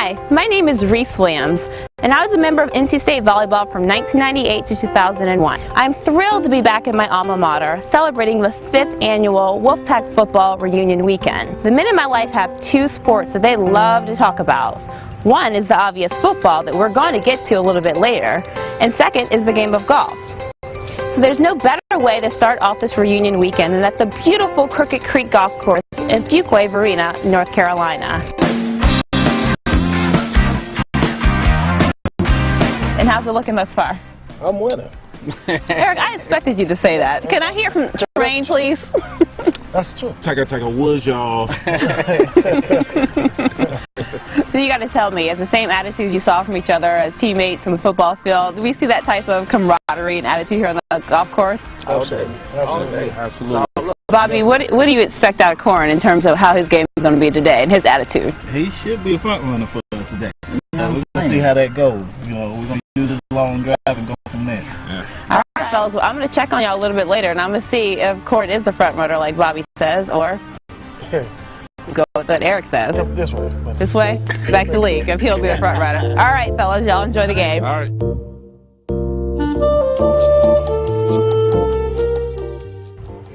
Hi, my name is Rece Williams, and I was a member of NC State Volleyball from 1998 to 2001. I'm thrilled to be back in my alma mater, celebrating the 5th annual Wolfpack Football Reunion Weekend. The men in my life have two sports that they love to talk about. One is the obvious football that we're going to get to a little bit later, and second is the game of golf. So there's no better way to start off this reunion weekend than at the beautiful Crooked Creek Golf Course in Fuquay, Varina, North Carolina. And how's it looking thus far? I'm winning. Eric, I expected you to say that. Can I hear from Terrain, please? That's true. Take a woods, y'all. So you got to tell me, is the same attitude you saw from each other as teammates on the football field? Do we see that type of camaraderie and attitude here on the golf course? Absolutely. Absolutely. Bobby, what do you expect out of Corin in terms of how his game is going to be today and his attitude? He should be a front runner for us today. We're going to see how that goes. You know, we're going to do this long drive and go from there. Yeah. All right, fellas. Well, I'm going to check on y'all a little bit later, and I'm going to see if Corin is the front runner like Bobby says, or go with what Eric says. This way. This way? Back to league, if he'll be the front runner. All right, fellas. Y'all enjoy the game. All right.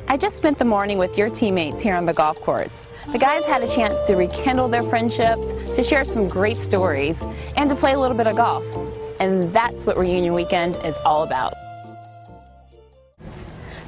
I just spent the morning with your teammates here on the golf course. The guys had a chance to rekindle their friendships, to share some great stories, and to play a little bit of golf. And that's what Reunion Weekend is all about.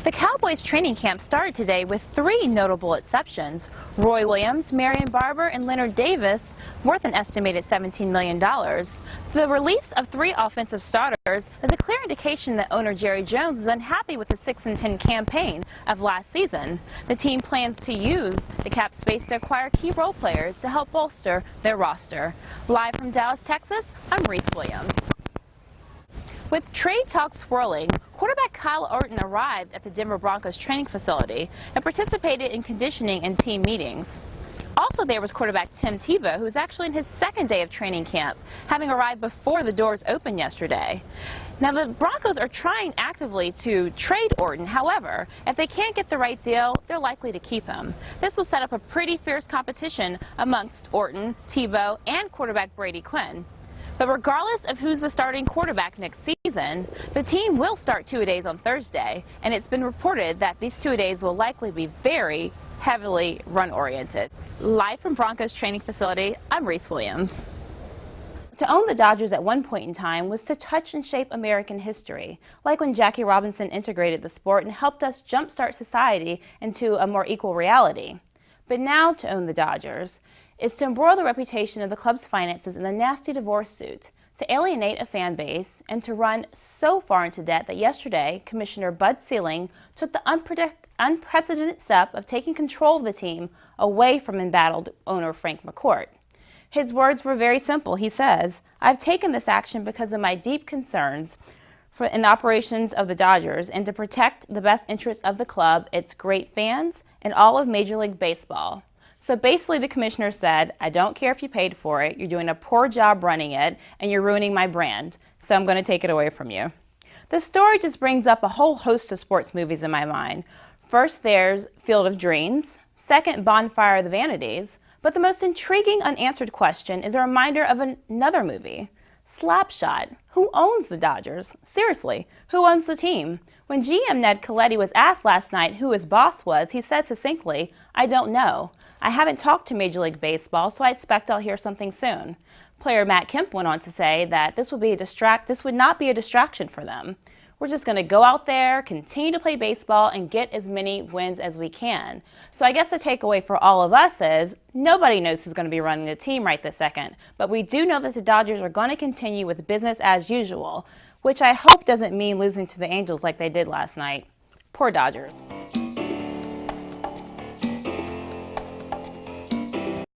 The Cowboys training camp started today with 3 notable exceptions. Roy Williams, Marion Barber, and Leonard Davis, worth an estimated $17 million. The release of 3 offensive starters is a clear indication that owner Jerry Jones is unhappy with the 6-10 campaign of last season. The team plans to use the cap space to acquire key role players to help bolster their roster. Live from Dallas, Texas, I'm Rece Williams. With trade talks swirling, quarterback Kyle Orton arrived at the Denver Broncos training facility and participated in conditioning and team meetings. Also there was quarterback Tim Tebow, who is actually in his 2nd day of training camp, having arrived before the doors opened yesterday. Now the Broncos are trying actively to trade Orton. However, if they can't get the right deal, they're likely to keep him. This will set up a pretty fierce competition amongst Orton, Tebow, and quarterback Brady Quinn. But regardless of who's the starting quarterback next season, the team will start two-a-days on Thursday, and it's been reported that these two-a-days will likely be very heavily run-oriented. Live from Broncos training facility, I'm Rece Williams. To own the Dodgers at one point in time was to touch and shape American history, like when Jackie Robinson integrated the sport and helped us jumpstart society into a more equal reality. But now to own the Dodgers is to embroil the reputation of the club's finances in a nasty divorce suit, to alienate a fan base, and to run so far into debt that yesterday, Commissioner Bud Selig took the unprecedented step of taking control of the team away from embattled owner Frank McCourt. His words were very simple. He says, "I've taken this action because of my deep concerns in the operations of the Dodgers and to protect the best interests of the club, its great fans, and all of Major League Baseball." So basically the commissioner said, I don't care if you paid for it, you're doing a poor job running it, and you're ruining my brand, so I'm going to take it away from you. This story just brings up a whole host of sports movies in my mind. First there's Field of Dreams, second Bonfire of the Vanities, but the most intriguing unanswered question is a reminder of another movie, Slapshot. Who owns the Dodgers? Seriously, who owns the team? When GM Ned Colletti was asked last night who his boss was, he said succinctly, I don't know. I haven't talked to Major League Baseball, so I expect I'll hear something soon. Player Matt Kemp went on to say that this would not be a distraction for them. We're just going to go out there, continue to play baseball, and get as many wins as we can. So I guess the takeaway for all of us is nobody knows who's going to be running the team right this second. But we do know that the Dodgers are going to continue with business as usual, which I hope doesn't mean losing to the Angels like they did last night. Poor Dodgers.